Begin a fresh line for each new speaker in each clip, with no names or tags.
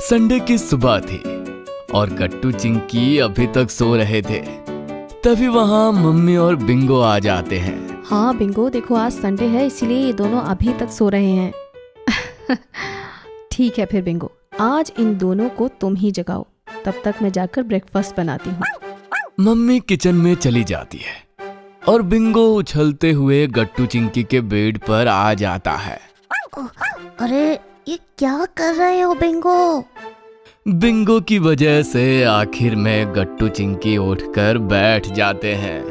Sunday की सुबह थी और गट्टू चिंकी अभी तक सो रहे थे। तभी वहाँ मम्मी और बिंगो आ जाते हैं।
हाँ बिंगो, देखो आज संडे है इसीलिए ये दोनों अभी तक सो रहे हैं। ठीक है फिर बिंगो, आज इन दोनों को तुम ही जगाओ, तब तक मैं जाकर ब्रेकफास्ट बनाती हूँ।
मम्मी किचन में चली जाती है और बिंगो उछलते हुए गट्टू चिंकी के बेड पर आ जाता है।
अरे ये क्या कर रहे हो बिंगो?
बिंगो की वजह से आखिर में गट्टू चिंकी उठकर बैठ जाते हैं।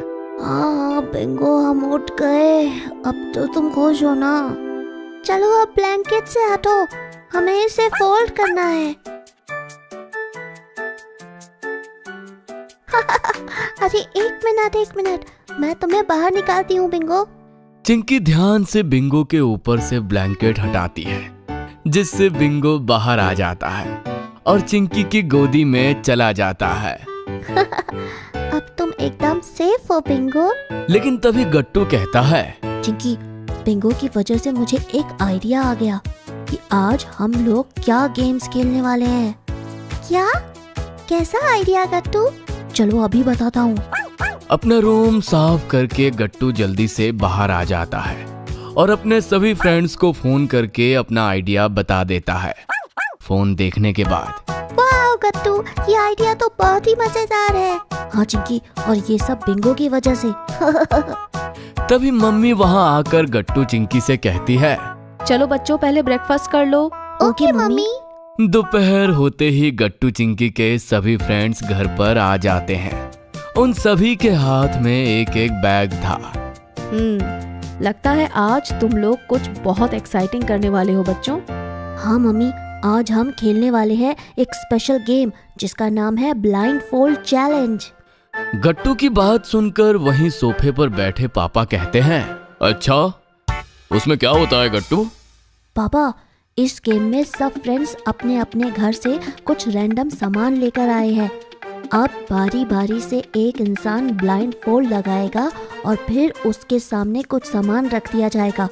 हाँ बिंगो, हम उठ गए, अब तो तुम खुश हो ना? चलो अब ब्लैंकेट से हटो, हमें इसे फोल्ड करना है। अरे एक मिनट, मैं तुम्हें बाहर निकालती हूँ बिंगो।
चिंकी ध्यान से बिंगो के ऊपर से ब्लैंकेट हटाती है, जिससे बिंगो बाहर आ जाता है और चिंकी की गोदी में चला जाता है।
अब तुम एकदम सेफ हो बिंगो।
लेकिन तभी गट्टू कहता है,
चिंकी, बिंगो की वजह से मुझे एक आइडिया आ गया कि आज हम लोग क्या गेम्स खेलने वाले हैं। क्या? कैसा आइडिया गट्टू? चलो अभी बताता हूँ।
अपना रूम साफ करके गट्टू जल्दी से बाहर आ जाता है और अपने सभी फ्रेंड्स को फोन करके अपना आइडिया बता देता है। फोन देखने के बाद,
वाह गट्टू, ये आइडिया तो बहुत ही मजेदार है। हाँ चिंकी, और ये सब बिंगो की वजह से।
तभी मम्मी वहाँ आकर गट्टू चिंकी से कहती है,
चलो बच्चों पहले ब्रेकफास्ट कर लो।
Okay mummy.
दोपहर होते ही गट्टू चिंकी के सभी फ्रेंड्स घर पर आ जाते हैं। उन सभी के हाथ में एक एक बैग था।
लगता है आज तुम लोग कुछ बहुत एक्साइटिंग करने वाले हो बच्चों।
हाँ मम्मी, आज हम खेलने वाले हैं एक स्पेशल गेम जिसका नाम है ब्लाइंड फोल्ड चैलेंज।
गट्टू की बात सुनकर वहीं सोफे पर बैठे पापा कहते हैं, अच्छा उसमें क्या होता है गट्टू?
पापा, इस गेम में सब फ्रेंड्स अपने अपने घर से कुछ रैंडम सामान लेकर आए हैं। अब बारी बारी से एक इंसान ब्लाइंड फोल्ड लगाएगा और फिर उसके सामने कुछ सामान रख दिया जाएगा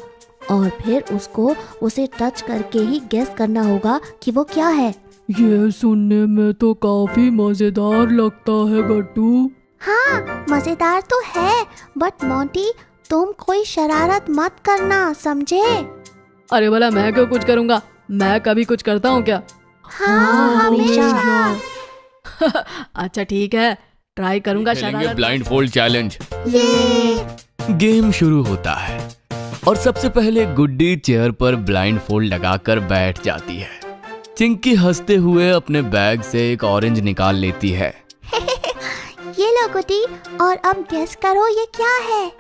और फिर उसको उसे टच करके ही गेस करना होगा कि वो क्या है।
ये सुनने में तो काफी मजेदार लगता है गट्टू।
हाँ मजेदार तो है, बट मोंटी तुम कोई शरारत मत करना, समझे?
अरे भला मैं क्यों कुछ करूँगा, मैं कभी कुछ करता हूँ क्या?
हाँ हमेशा।
अच्छा ठीक है, ट्राई करूँगा शरारत।
Blind fold challenge. गेम शुरू होता है और सबसे पहले गुड्डी चेयर पर ब्लाइंड फोल्ड लगाकर बैठ जाती है। चिंकी हंसते हुए अपने बैग से एक ऑरेंज निकाल लेती है।
ये लो गुड्डी, और अब गेस करो ये क्या है?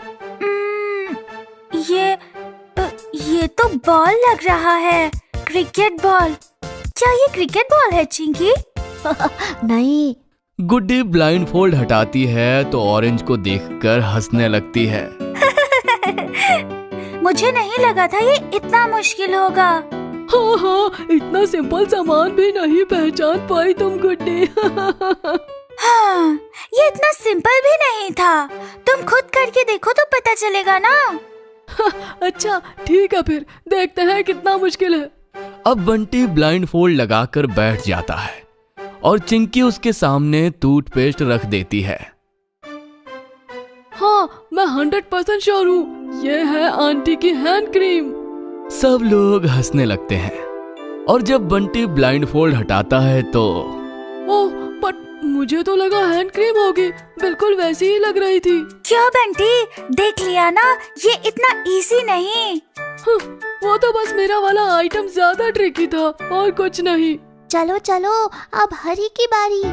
ये तो बॉल लग रहा है, क्रिकेट बॉल। क्या ये क्रिकेट बॉल है चिंकी?
नहीं।
गुड्डी ब्लाइंड फोल्ड हटाती है तो ऑरेंज को देखकर हंसने लगती है।
मुझे नहीं लगा था ये इतना मुश्किल होगा।
हाँ, इतना सिंपल सामान भी नहीं पहचान पाई तुम गुड्डी।
हाँ, ये इतना सिंपल भी नहीं था। तुम खुद करके देखो तो पता चलेगा ना।
अच्छा ठीक है, फिर देखते हैं कितना मुश्किल है।
अब बंटी ब्लाइंड फोल्ड लगाकर बैठ जाता है और चिंकी उसके सामने टूथपेस्ट रख देती है।
हाँ, मैं 100% श्योर हूँ, ये है आंटी की हैंड क्रीम।
सब लोग हंसने लगते हैं और जब बंटी ब्लाइंड फोल्ड हटाता है तो
ओह, बट मुझे तो लगा हैंड क्रीम होगी, बिल्कुल वैसी ही लग रही थी।
क्यों बंटी, देख लिया ना, ये इतना इजी नहीं।
वो तो बस मेरा वाला आइटम ज्यादा ट्रिकी था और कुछ नहीं।
चलो चलो, अब हरी की बारी।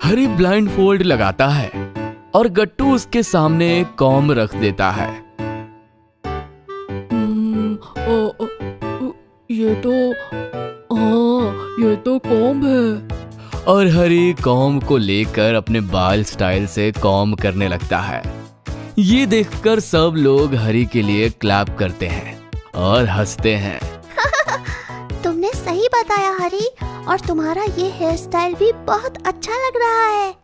हरी ब्लाइंड फोल्ड लगाता है और गट्टू उसके सामने एक कॉम्ब रख देता है।
ये तो कॉम्ब है।
और हरी कॉम्ब को लेकर अपने बाल स्टाइल से कॉम्ब करने लगता है। ये देखकर सब लोग हरी के लिए क्लैप करते हैं और हंसते हैं।
तुमने सही बताया हरी, और तुम्हारा ये हेयर स्टाइल भी बहुत अच्छा लग रहा है।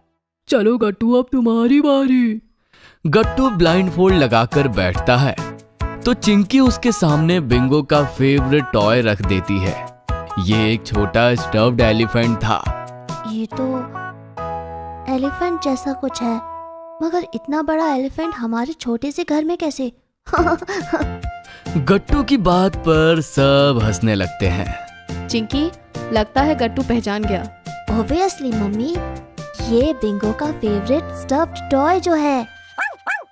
चलो गट्टू, अब तुम्हारी बारी।
गट्टू ब्लाइंड फोल्ड लगाकर बैठता है तो चिंकी उसके सामने बिंगो का फेवरेट टॉय रख देती है। ये एक छोटा स्टफ्ड एलिफेंट था।
ये तो एलिफेंट जैसा कुछ है, मगर इतना बड़ा एलिफेंट हमारे छोटे से घर में कैसे?
गट्टू की बात पर सब हंसने लगते हैं।
चिंकी, लगता है गट्टू पहचान गया।
ऑब्वियसली मम्मी, ये बिंगो का फेवरेट स्टफ्ड टॉय जो है।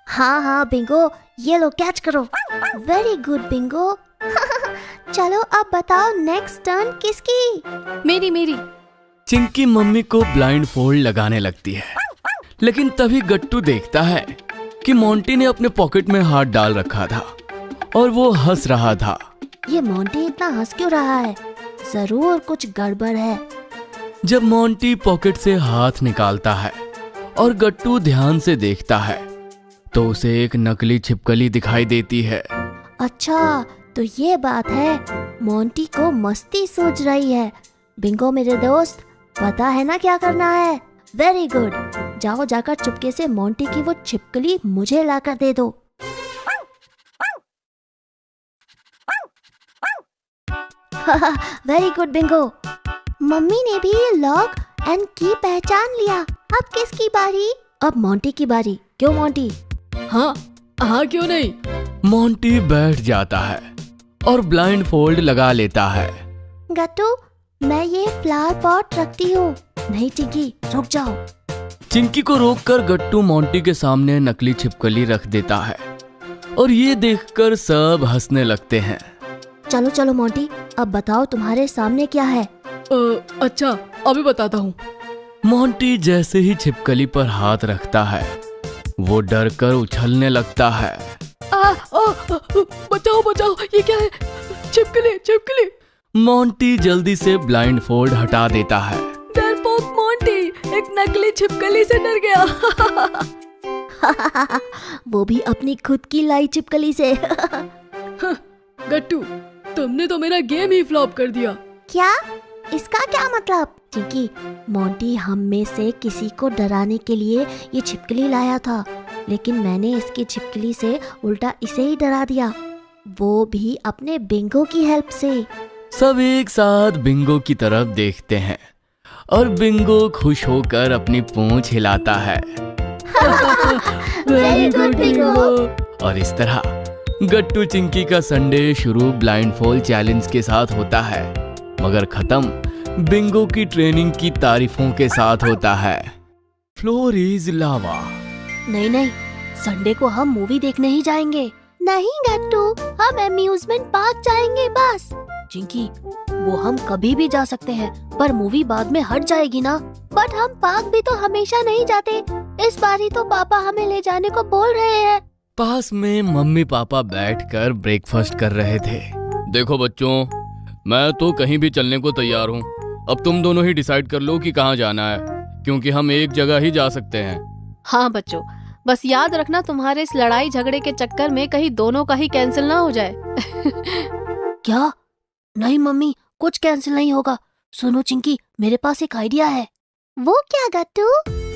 हाँ हाँ बिंगो, ये लो कैच करो। Very good Bingo. चलो अब बताओ नेक्स्ट टर्न किसकी?
मेरी।
चिंकी मम्मी को ब्लाइंड फोल्ड लगाने लगती है, लेकिन तभी गट्टू देखता है कि मोंटी ने अपने पॉकेट में हाथ डाल रखा था और वो हंस रहा था।
ये मोंटी इतना हंस क्यों रहा है? जरूर कुछ गड़बड़ है।
जब मोंटी पॉकेट से हाथ निकालता है और गट्टू ध्यान से देखता है तो उसे एक नकली छिपकली दिखाई देती है।
अच्छा, तो ये बात है, मोंटी को मस्ती सूझ रही है। बिंगो मेरे दोस्त, पता है ना क्या करना है? वेरी गुड, जाओ जाकर चुपके से मोंटी की वो छिपकली मुझे लाकर दे दो। Very good Bingo. मम्मी ने भी लॉक एंड की पहचान लिया। अब किसकी बारी? अब मोंटी की बारी। क्यों मोंटी?
हाँ क्यों नहीं।
मोंटी बैठ जाता है और ब्लाइंड फोल्ड लगा लेता है।
गट्टू, मैं ये फ्लावर पॉट रखती हूँ। नहीं चिंकी, रुक जाओ।
चिंकी को रोककर गट्टू मोंटी के सामने नकली छिपकली रख देता है और ये देखकर सब हंसने लगते हैं।
चलो चलो मोंटी, अब बताओ तुम्हारे सामने क्या है?
अच्छा, अभी बताता हूँ।
मोंटी जैसे ही छिपकली पर हाथ रखता है वो डर कर उछलने लगता है।
बचाओ, ये क्या है? छिपकली।
मोंटी जल्दी से ब्लाइंड फोल्ड हटा देता है।
डरपोक मोंटी एक नकली छिपकली से डर गया।
वो भी अपनी खुद की लाई छिपकली से।
गट्टू, तुमने तो मेरा गेम ही फ्लॉप कर दिया।
क्या? इसका क्या मतलब? चिंकी, मोंटी हम में से किसी को डराने के लिए ये छिपकली लाया था, लेकिन मैंने इसकी छिपकली से उल्टा इसे ही डरा दिया, वो भी अपने बिंगो की हेल्प से।
सब एक साथ बिंगो की तरफ देखते हैं और बिंगो खुश होकर अपनी पूंछ हिलाता है।
Very good Bingo.
और इस तरह गट्टू चिंकी का संडे शुरू ब्लाइंड फोल्ड चैलेंज के साथ होता है, मगर खत्म बिंगो की ट्रेनिंग की तारीफों के साथ होता है। फ्लोर इज लावा।
नहीं, संडे को हम मूवी देखने ही जाएंगे। नहीं गट्टू, हम अम्यूजमेंट पार्क जाएंगे बस। चिंकी, वो हम कभी भी जा सकते हैं, पर मूवी बाद में हट जाएगी ना। बट हम पार्क भी तो हमेशा नहीं जाते, इस बार ही तो पापा हमें ले जाने को बोल रहे हैं।
पास में मम्मी पापा बैठकर ब्रेकफास्ट कर रहे थे। देखो बच्चों, मैं तो कहीं भी चलने को तैयार हूँ। अब तुम दोनों ही डिसाइड कर लो कि कहाँ जाना है, क्योंकि हम एक जगह ही जा सकते हैं।
हाँ बच्चों, बस याद रखना तुम्हारे इस लड़ाई झगड़े के चक्कर में कहीं दोनों का ही कैंसिल ना हो जाए।
क्या? नहीं मम्मी, कुछ कैंसिल नहीं होगा। सुनो चिंकी, मेरे पास एक आइडिया है। वो क्या गट्टू?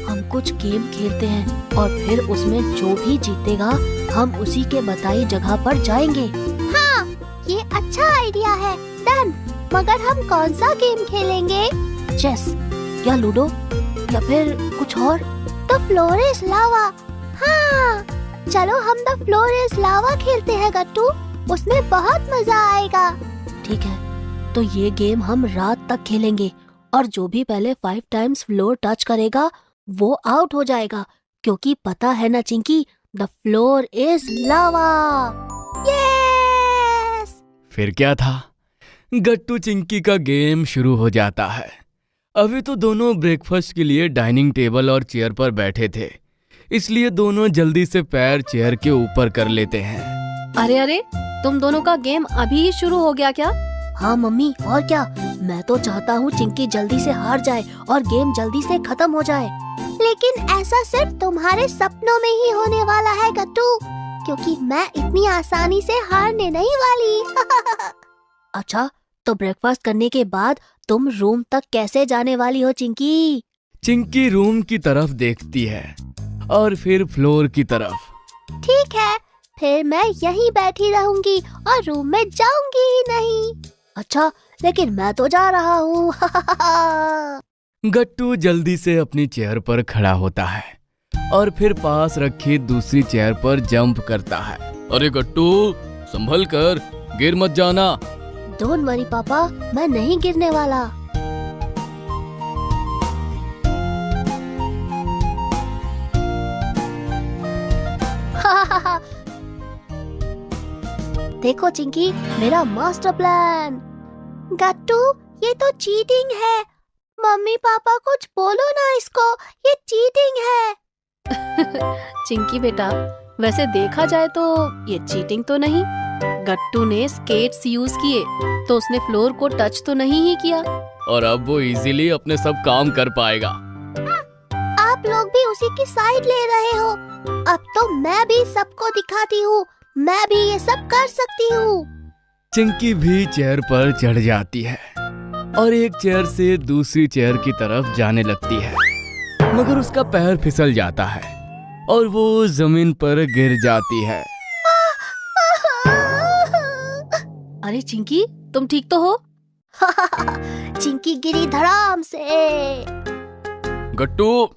हम कुछ गेम खेलते हैं और फिर उसमें जो भी जीतेगा हम उसी के बताई जगह पर जाएंगे। हाँ, ये अच्छा आइडिया है। डन। मगर हम कौन सा गेम खेलेंगे? चेस या लूडो या फिर कुछ और? द फ्लोर इज लावा। हाँ, चलो हम द फ्लोर इज लावा खेलते हैं गट्टू, उसमें बहुत मजा आएगा। ठीक है, तो ये गेम हम रात तक खेलेंगे और जो भी पहले 5 टाइम्स फ्लोर टच करेगा वो आउट हो जाएगा, क्योंकि पता है ना Chinki, the floor is lava. Yes!
फिर क्या था, गट्टू चिंकी का गेम शुरू हो जाता है। अभी तो दोनों ब्रेकफास्ट के लिए डाइनिंग टेबल और चेयर पर बैठे थे, इसलिए दोनों जल्दी से पैर चेयर के ऊपर कर लेते हैं।
अरे, तुम दोनों का गेम अभी ही शुरू हो गया क्या?
हाँ मम्मी, और क्या। मैं तो चाहता हूँ चिंकी जल्दी से हार जाए और गेम जल्दी से खत्म हो जाए। लेकिन ऐसा सिर्फ तुम्हारे सपनों में ही होने वाला है गट्टू, क्योंकि मैं इतनी आसानी से हारने नहीं वाली। अच्छा, तो ब्रेकफास्ट करने के बाद तुम रूम तक कैसे जाने वाली हो चिंकी?
चिंकी रूम की तरफ देखती है और फिर फ्लोर की तरफ।
ठीक है, फिर मैं यहीं बैठी रहूंगी और रूम में जाऊंगी ही नहीं। अच्छा, लेकिन मैं तो जा रहा हूँ।
गट्टू जल्दी से अपनी चेयर पर खड़ा होता है और फिर पास रखी दूसरी चेयर पर जंप करता है। अरे गट्टू, संभल कर, गिर मत जाना।
डोंट वरी पापा, मैं नहीं गिरने वाला। देखो चिंकी, मेरा मास्टर प्लान। गट्टू, ये तो चीटिंग है। मम्मी पापा कुछ बोलो ना इसको, ये चीटिंग है।
चिंकी बेटा, वैसे देखा जाए तो ये चीटिंग तो नहीं। गट्टू ने स्केट्स यूज किए तो उसने फ्लोर को टच तो नहीं ही किया।
और अब वो इजीली अपने सब काम कर पाएगा।
आप लोग भी उसी की साइड ले रहे हो। अब तो मैं भी सबको दिखाती हूँ, मैं भी ये सब कर सकती हूँ।
चिंकी भी चेयर पर चढ़ जाती है और एक चेयर से दूसरी चेयर की तरफ जाने लगती है, मगर उसका पैर फिसल जाता है और वो जमीन पर गिर जाती है।
अरे चिंकी, तुम ठीक तो हो?
चिंकी गिरी धड़ाम से।
गट्टू,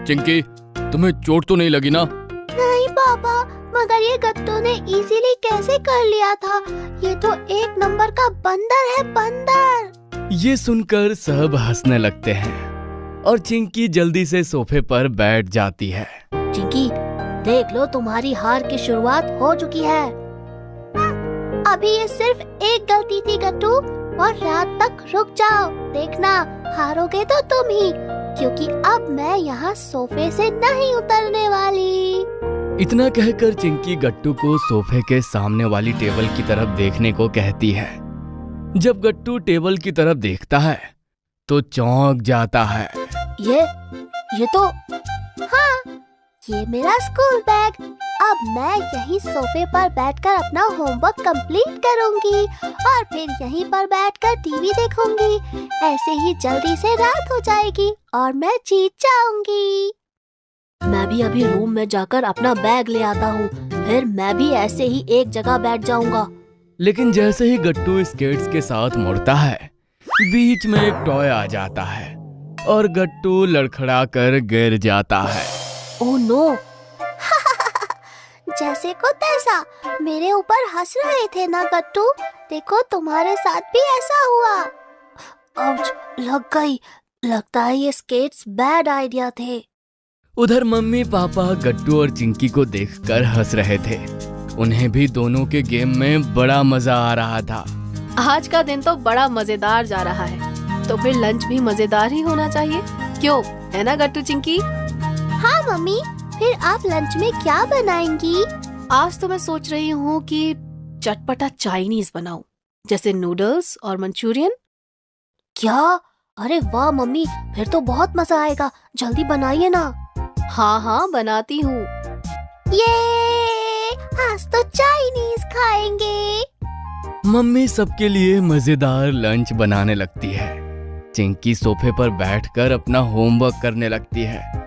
चिंकी, तुम्हें चोट तो नहीं लगी ना?
नहीं पापा, मगर ये गट्टू ने इजीली कैसे कर लिया था। ये तो एक नंबर का बंदर है, बंदर।
ये सुनकर सब हंसने लगते हैं और चिंकी जल्दी से सोफे पर बैठ जाती है।
चिंकी, देख लो, तुम्हारी हार की शुरुआत हो चुकी है। अभी ये सिर्फ एक गलती थी गट्टू, और रात तक रुक जाओ, देखना हारोगे तो तुम ही, क्योंकि अब मैं यहाँ सोफे से नहीं उतरने वाली।
इतना कहकर चिंकी गट्टू को सोफे के सामने वाली टेबल की तरफ देखने को कहती है। जब गट्टू टेबल की तरफ देखता है तो चौंक जाता है।
ये तो, हाँ, ये मेरा स्कूल बैग। अब मैं यहीं सोफे पर बैठकर अपना होमवर्क कंप्लीट करूंगी और फिर यहीं पर बैठकर टीवी देखूंगी। ऐसे ही जल्दी से रात हो जाएगी और मैं जीत जाऊंगी। मैं भी अभी रूम में जाकर अपना बैग ले आता हूँ, फिर मैं भी ऐसे ही एक जगह बैठ जाऊंगा।
लेकिन जैसे ही गट्टू स्केट्स के साथ मुड़ता है, बीच में एक टॉय आ जाता है और गट्टू लड़खड़ा कर गिर जाता है।
Oh no! जैसे को तैसा मेरे ऊपर हंस रहे थे ना गट्टू, देखो तुम्हारे साथ भी ऐसा हुआ। आउच, लग गई। लगता है ये स्केट्स बैड आइडिया थे।
उधर मम्मी पापा गट्टू और चिंकी को देखकर हंस रहे थे। उन्हें भी दोनों के गेम में बड़ा मजा आ रहा था।
आज का दिन तो बड़ा मजेदार जा रहा है, तो फिर लंच भी मजेदार ही होना चाहिए, क्यों, है ना गट्टू चिंकी?
हाँ मम्मी, फिर आप लंच में क्या बनाएंगी?
आज तो मैं सोच रही हूँ कि चटपटा चाइनीज बनाऊं, जैसे नूडल्स और मंचूरियन।
क्या? अरे वाह मम्मी, फिर तो बहुत मजा आएगा। जल्दी बनाइए ना।
हाँ, बनाती हूँ।
ये आज तो चाइनीज खाएंगे।
मम्मी सबके लिए मजेदार लंच बनाने लगती है। चिंकी सोफे पर बैठकर अपना होमवर्क करने लगती है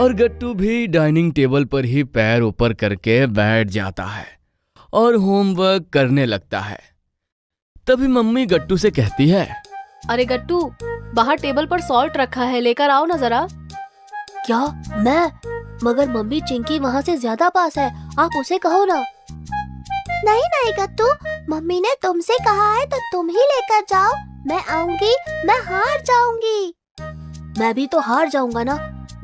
और गट्टू भी डाइनिंग टेबल पर ही पैर ऊपर करके बैठ जाता है और होमवर्क करने लगता है। तभी मम्मी गट्टू से कहती है,
अरे गट्टू, बाहर टेबल पर सॉल्ट रखा है, लेकर आओ ना जरा।
क्या? मैं? मगर मम्मी चिंकी वहाँ से ज्यादा पास है, आप उसे कहो ना। नहीं गट्टू, मम्मी ने तुमसे कहा है तो तुम ही लेकर जाओ। मैं आऊंगी, मैं हार जाऊंगी। मैं भी तो हार जाऊंगा ना।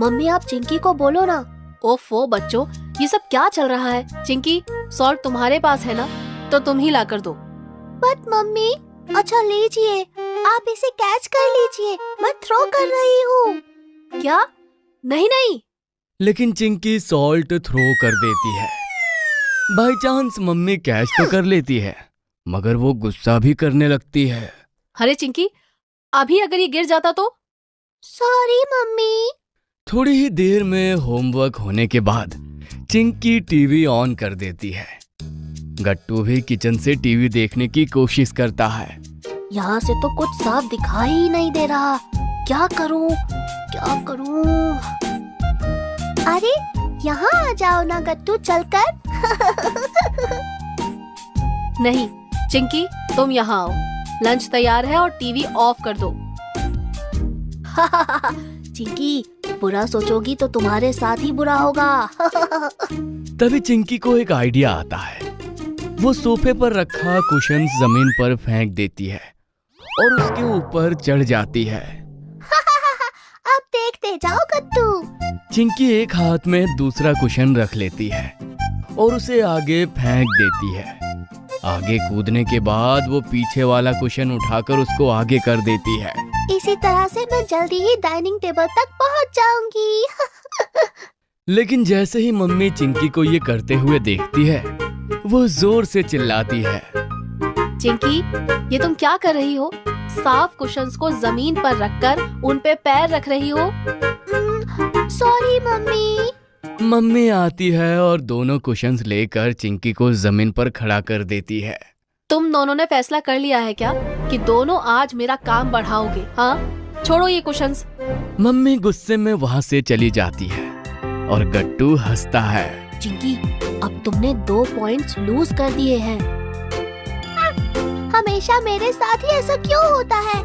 मम्मी आप चिंकी को बोलो ना।
ओफो बच्चों, ये सब क्या चल रहा है? चिंकी, सॉल्ट तुम्हारे पास है ना, तो तुम ही ला कर दो।
बट मम्मी, अच्छा लीजिए, आप इसे कैच कर लीजिए, मैं थ्रो कर रही हूँ।
क्या? नहीं।
लेकिन चिंकी सॉल्ट थ्रो कर देती है। बाय चांस मम्मी कैच तो कर लेती है, मगर वो गुस्सा भी करने लगती है।
अरे चिंकी, अभी अगर ये गिर जाता तो?
Sorry mummy.
थोड़ी ही देर में होमवर्क होने के बाद चिंकी टीवी ऑन कर देती है। गट्टू भी किचन से टीवी देखने की कोशिश करता है।
यहाँ से तो कुछ साफ दिखाई ही नहीं दे रहा। क्या करूँ? अरे यहाँ आ जाओ ना गट्टू, चलकर।
नहीं चिंकी, तुम यहाँ आओ, लंच तैयार है और टीवी ऑफ कर दो।
चिंकी, बुरा सोचोगी तो तुम्हारे साथ ही बुरा होगा।
तभी चिंकी को एक आइडिया आता है। वो सोफे पर रखा कुशन जमीन पर फेंक देती है और उसके ऊपर चढ़ जाती है।
अब देखते जाओ गट्टू।
चिंकी एक हाथ में दूसरा कुशन रख लेती है और उसे आगे फेंक देती है। आगे कूदने के बाद वो पीछे वाला कुशन उठाकर उसको आगे कर देती है।
इसी तरह से मैं जल्दी ही डाइनिंग टेबल तक पहुंच जाऊंगी।
लेकिन जैसे ही मम्मी चिंकी को ये करते हुए देखती है, वो जोर से चिल्लाती है।
चिंकी, ये तुम क्या कर रही हो? साफ कुशन्स को जमीन पर रखकर उन पे पैर रख रही हो।
Sorry mummy.
मम्मी आती है और दोनों कुशन्स लेकर चिंकी को जमीन पर खड़ा कर देती है।
तुम दोनों ने फैसला कर लिया है क्या कि दोनों आज मेरा काम बढ़ाओगे? हाँ, छोड़ो ये कुशन्स।
मम्मी गुस्से में वहाँ से चली जाती है और गट्टू हंसता है।
चिंकी, अब तुमने 2 पॉइंट्स लूज कर दिए हैं। हमेशा मेरे साथ ही ऐसा क्यों होता है?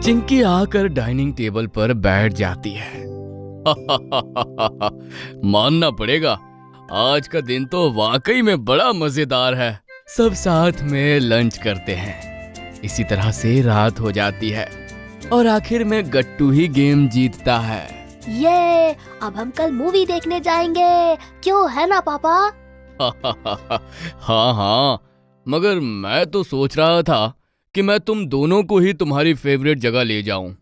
चिंकी आकर डाइनिंग टेबल पर बैठ जाती है। मानना पड़ेगा, आज का दिन तो वाकई में बड़ा मजेदार है। सब साथ में लंच करते हैं। इसी तरह से रात हो जाती है और आखिर में गट्टू ही गेम जीतता है।
ये अब हम कल मूवी देखने जाएंगे, क्यों है ना पापा?
हाँ हाँ, मगर मैं तो सोच रहा था कि मैं तुम दोनों को ही तुम्हारी फेवरेट जगह ले जाऊं।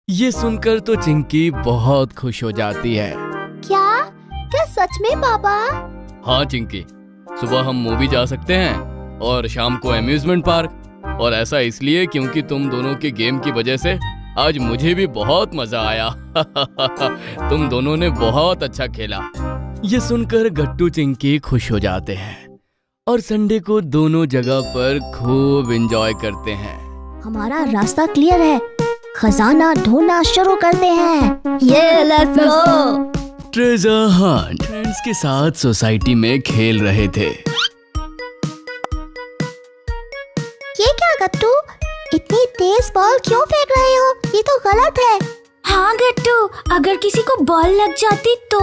ये सुनकर तो चिंकी बहुत खुश हो जाती है।
क्या क्या सच में पापा?
हाँ चिंकी, सुबह हम मूवी जा सकते हैं और शाम को अम्यूजमेंट पार्क। और ऐसा इसलिए क्योंकि तुम दोनों के गेम की वजह से आज मुझे भी बहुत मजा आया। तुम दोनों ने बहुत अच्छा खेला। ये सुनकर गट्टू चिंकी खुश हो जाते हैं और संडे को दोनों जगह पर खूब एंजॉय करते हैं।
हमारा रास्ता क्लियर है, खजाना ढूंढना शुरू करते हैं। ये let's go.
Treasure Hunt friends के साथ सोसाइटी में खेल रहे थे।
ये क्या गट्टू, इतनी तेज बॉल क्यों फेंक रहे हो? ये तो गलत है।
हाँ गट्टू, अगर किसी को बॉल लग जाती तो?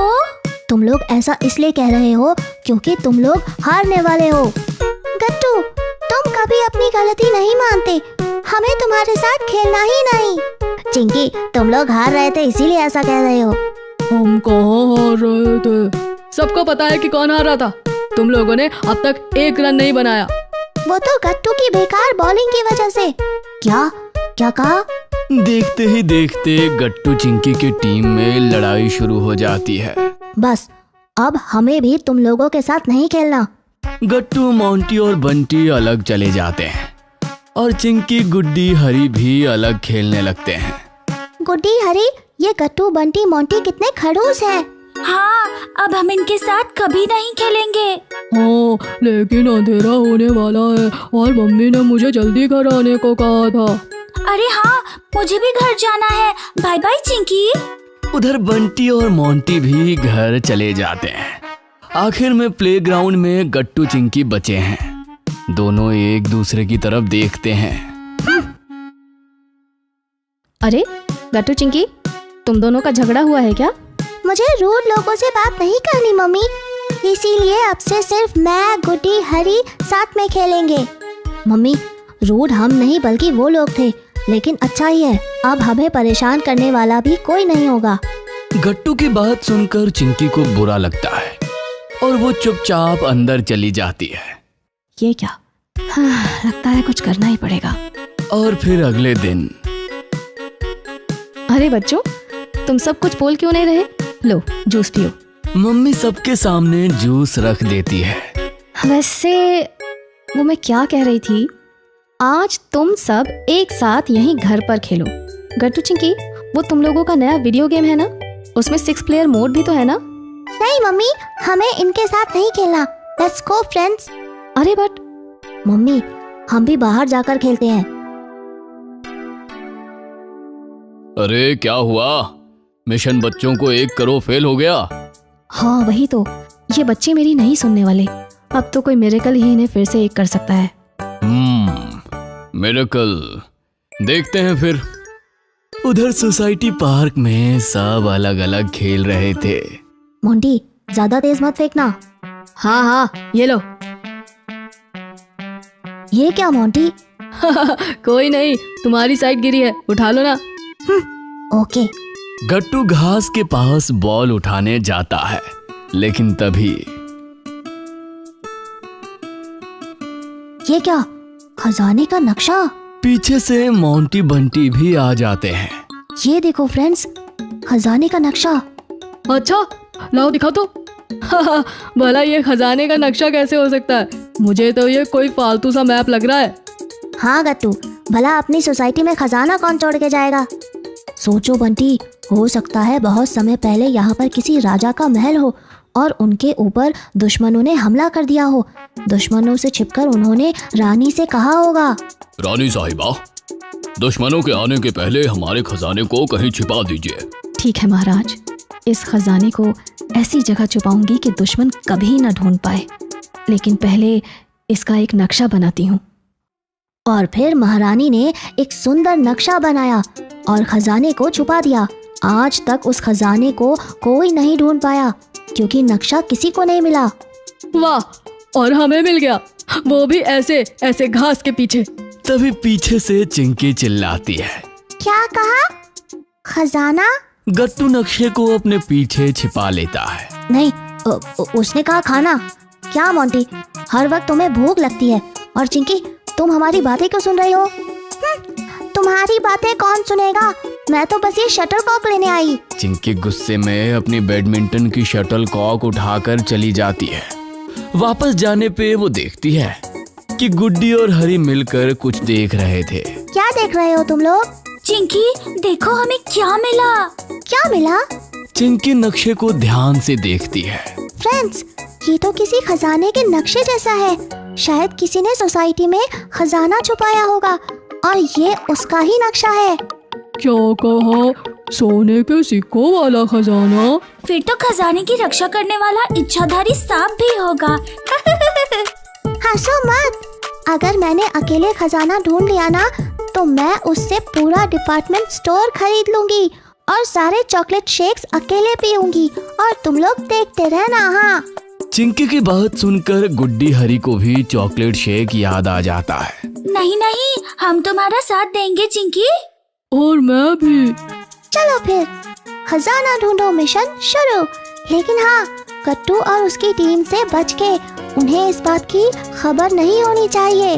तुम लोग ऐसा इसलिए कह रहे हो क्योंकि तुम लोग हारने वाले हो। गट्टू, तुम कभी अपनी गलती नहीं मानते। हमें तुम्हारे साथ खेलना ही नहीं। चिंकी, तुम लोग हार रहे थे इसीलिए ऐसा कह रहे हो।
हम कहाँ हार रहे थे? सबको पता है कि कौन हार रहा था। तुम लोगों ने अब तक 1 रन नहीं बनाया।
वो तो गट्टू की बेकार बॉलिंग की वजह से। क्या क्या कहा?
देखते ही देखते गट्टू चिंकी की टीम में लड़ाई शुरू हो जाती है।
बस अब हमें भी तुम लोगों के साथ नहीं खेलना।
गट्टू, मोंटी और बंटी अलग चले जाते हैं और चिंकी, गुड्डी, हरी भी अलग खेलने लगते हैं।
गुड्डी, हरी, ये गट्टू, बंटी, मोंटी कितने खड़ूस हैं।
हाँ, अब हम इनके साथ कभी नहीं खेलेंगे।
हाँ, लेकिन अंधेरा होने वाला है और मम्मी ने मुझे जल्दी घर आने को कहा था।
अरे हाँ, मुझे भी घर जाना है। Bye bye Chinki.
उधर बंटी और मोंटी भी घर चले जाते हैं। आखिर में प्लेग्राउंड में गट्टू चिंकी बचे हैं। दोनों एक दूसरे की तरफ देखते हैं।
अरे गट्टू चिंकी, तुम दोनों का झगड़ा हुआ है क्या?
मुझे रूड लोगों से बात नहीं करनी मम्मी, इसीलिए अब से सिर्फ मैं, गुड्डी, हरी साथ में खेलेंगे। मम्मी, रूड हम नहीं बल्कि वो लोग थे, लेकिन अच्छा ही है, अब हमें परेशान करने वाला भी कोई नहीं होगा।
गट्टू की बात सुनकर चिंकी को बुरा लगता है और वो चुपचाप अंदर चली जाती है।
ये क्या? हाँ, लगता है कुछ करना ही पड़ेगा।
और फिर अगले दिन।
अरे बच्चों, तुम सब कुछ बोल क्यों नहीं रहे? लो, जूस पियो।
मम्मी सबके सामने जूस रख देती है।
वैसे वो मैं क्या कह रही थी, आज तुम सब एक साथ यहीं घर पर खेलो। गट्टू चिंकी, वो तुम लोगों का नया वीडियो गेम है ना, उसमें 6 प्लेयर मोड भी तो है ना?
नहीं मम्मी, हमें इनके साथ नहीं खेलना। Let's go friends.
अरे बट
मम्मी, हम भी बाहर जाकर खेलते हैं।
अरे क्या हुआ? मिशन बच्चों को 1 करो फेल हो गया।
हाँ वही तो, ये बच्चे मेरी नहीं सुनने वाले। अब तो कोई मिरेकल ही इन्हें फिर से 1 कर सकता है।
मिरेकल, देखते हैं फिर। उधर सोसाइटी पार्क में सब अलग अलग खेल रहे थे।
मोंटी, ज्यादा तेज मत फेंकना।
हाँ हाँ, ये लो।
ये क्या मोंटी?
कोई नहीं, तुम्हारी साइड गिरी है, उठा लो ना।
ओके।
गट्टू घास के पास बॉल उठाने जाता है, लेकिन तभी
ये क्या? खजाने का नक्शा।
पीछे से मोंटी बंटी भी आ जाते हैं।
ये देखो फ्रेंड्स, खजाने का नक्शा।
अच्छा, लाओ दिखाओ तो। भला ये खजाने का नक्शा कैसे हो सकता है? मुझे तो ये कोई फालतू सा मैप लग रहा है।
हाँ गट्टू, भला अपनी सोसाइटी में खजाना कौन छोड़ के जाएगा? सोचो बंटी, हो सकता है बहुत समय पहले यहाँ पर किसी राजा का महल हो और उनके ऊपर दुश्मनों ने हमला कर दिया हो। दुश्मनों से छिपकर उन्होंने रानी से कहा होगा,
रानी साहिबा, दुश्मनों के आने के पहले हमारे खजाने को कहीं छिपा दीजिए।
ठीक है महाराज, इस खजाने को ऐसी जगह छुपाऊंगी कि दुश्मन कभी न ढूंढ पाए, लेकिन पहले इसका एक नक्शा बनाती हूँ।
और फिर महारानी ने एक सुंदर नक्शा बनाया और खजाने को छुपा दिया। आज तक उस खजाने को कोई नहीं ढूंढ पाया क्योंकि नक्शा किसी को नहीं मिला।
वाह, और हमें मिल गया, वो भी ऐसे ऐसे घास के पीछे।
तभी पीछे से चिंकी चिल्लाती है,
क्या कहा? खजाना?
गट्टू नक्शे को अपने पीछे छिपा लेता है।
नहीं, उसने कहा खाना। क्या मोंटी, हर वक्त तुम्हें भूख लगती है। और चिंकी, तुम हमारी बातें क्यों सुन रही हो? तुम्हारी बातें कौन सुनेगा? मैं तो बस ये शटलकॉक लेने आई।
चिंकी गुस्से में अपनी बैडमिंटन की शटलकॉक उठाकर चली जाती है। वापस जाने पे वो देखती है कि गुड्डी और हरी मिलकर कुछ देख रहे थे।
क्या देख रहे हो तुम लोग?
चिंकी, देखो हमें क्या मिला।
क्या मिला?
चिंकी नक्शे को ध्यान से देखती है।
फ्रेंड्स, ये तो किसी खजाने के नक्शे जैसा है। शायद किसी ने सोसाइटी में खजाना छुपाया होगा और ये उसका ही नक्शा है।
क्या कहा? सोने के सिक्कों वाला खजाना?
फिर तो खजाने की रक्षा करने वाला इच्छाधारी सांप भी होगा।
हंसो मत। अगर मैंने अकेले खजाना ढूंढ लिया ना, तो मैं उससे पूरा डिपार्टमेंट स्टोर खरीद लूंगी और सारे चॉकलेट शेक्स अकेले पीऊंगी और तुम लोग देखते रहना। हाँ।
चिंकी की बात सुनकर गुड्डी हरी को भी चॉकलेट शेक याद आ जाता है।
नहीं नहीं, हम तुम्हारा साथ देंगे चिंकी।
और मैं भी।
चलो फिर खजाना ढूंढो मिशन शुरू। लेकिन हाँ, गट्टू और उसकी टीम से बच के, उन्हें इस बात की खबर नहीं होनी चाहिए।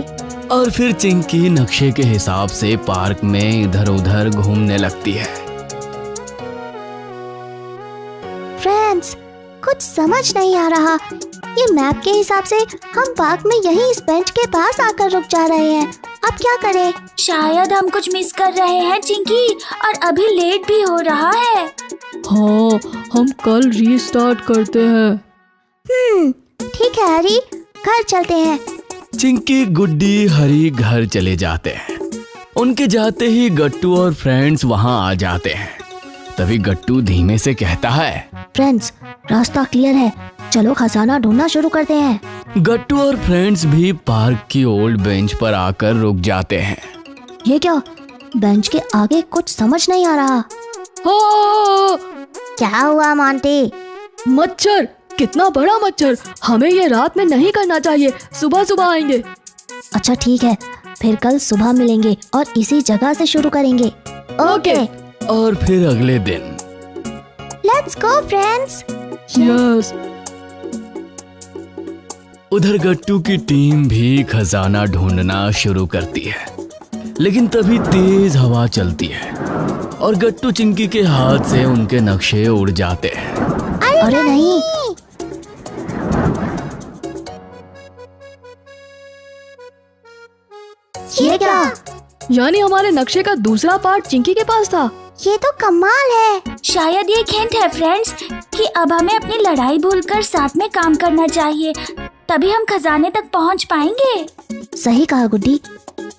और फिर चिंकी नक्शे के हिसाब से पार्क में इधर उधर घूमने लगती है।
फ्रेंड्स, कुछ समझ नहीं आ रहा। ये मैप के हिसाब से हम पार्क में यहीं इस बेंच के पास आकर रुक जा रहे हैं। अब क्या करें?
शायद हम कुछ मिस कर रहे हैं चिंकी, और अभी लेट भी हो रहा है।
हाँ, हम कल रीस्टार्ट करते हैं।
ठीक है हरी, घर चलते हैं।
चिंकी गुड्डी हरी घर चले जाते हैं। उनके जाते ही गट्टू और फ्रेंड्स वहां आ जाते हैं। तभी गट्टू धीमे से कहता है,
फ्रेंड्स, रास्ता क्लियर है, चलो खजाना ढूंढना शुरू करते हैं।
गट्टू और फ्रेंड्स भी पार्क की ओल्ड बेंच पर आकर रुक जाते हैं।
ये क्या? बेंच के आगे कुछ समझ नहीं आ रहा।
हाँ,
क्या हुआ मोंटी?
मच्छर, कितना बड़ा मच्छर। हमें ये रात में नहीं करना चाहिए, सुबह सुबह आएंगे।
अच्छा ठीक है, फिर कल सुबह मिलेंगे और इसी जगह से शुरू करेंगे। ओके।
और फिर अगले दिन
लेट्स गो फ्रेंड्स।
यस।
उधर गट्टू की टीम भी खजाना ढूंढना शुरू करती है, लेकिन तभी तेज हवा चलती है और गट्टू चिंकी के हाथ से उनके नक्शे उड़ जाते हैं।
अरे नहीं। ये क्या?
यानी हमारे नक्शे का दूसरा पार्ट चिंकी के पास था।
ये तो कमाल है।
शायद ये हिंट है फ्रेंड्स कि अब हमें अपनी लड़ाई भूलकर साथ में काम करना चाहिए, तभी हम खजाने तक पहुंच पाएंगे।
सही कहा गुड्डी।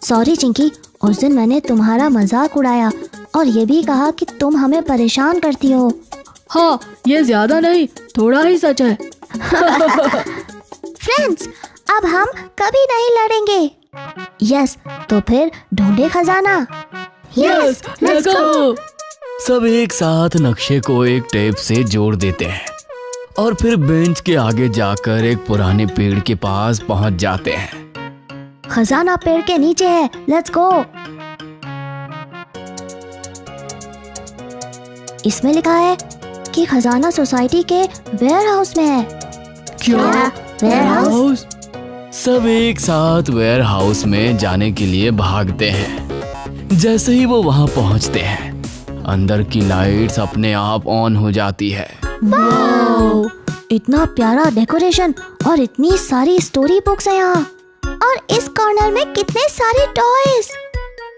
सॉरी चिंकी, उस दिन मैंने तुम्हारा मजाक उड़ाया और ये भी कहा कि तुम हमें परेशान करती हो।
हाँ, ये ज्यादा नहीं, थोड़ा ही सच है।
फ्रेंड्स, अब हम कभी नहीं लड़ेंगे। यस, तो फिर ढूंढे खजाना।
Yes, let's go.
सब एक साथ नक्शे को एक टेप से जोड़ देते हैं और फिर बेंच के आगे जाकर एक पुराने पेड़ के पास पहुंच जाते हैं।
खजाना पेड़ के नीचे है, लेट्स गो। इसमें लिखा है कि खजाना सोसाइटी के वेयर हाउस में है।
क्या?
Warehouse?
सब एक साथ वेयर हाउस में जाने के लिए भागते हैं। जैसे ही वो वहां पहुंचते हैं, अंदर की लाइट्स अपने आप ऑन हो जाती है।
वाओ, इतना प्यारा डेकोरेशन और इतनी सारी स्टोरी बुक्स हैं यहाँ। और इस कॉर्नर में कितने सारे टॉयज।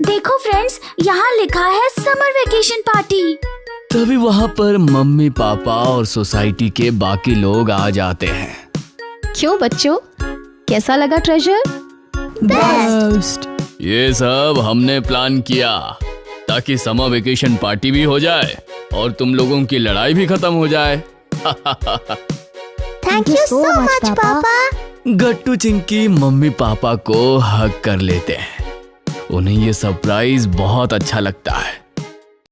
देखो फ्रेंड्स, यहाँ लिखा है समर वेकेशन पार्टी।
तभी वहां पर मम्मी पापा और सोसाइटी के बाकी लोग आ जाते हैं।
क्यों बच्चों, कैसा लगा ट्रेजर?
बेस्ट।
ये सब हमने प्लान किया ताकि समर वेकेशन पार्टी भी हो जाए और तुम लोगों की लड़ाई भी खत्म हो जाए।
थैंक यू सो मच पापा।
गट्टू चिंकी मम्मी पापा को हग कर लेते हैं। उन्हें ये सरप्राइज बहुत अच्छा लगता है।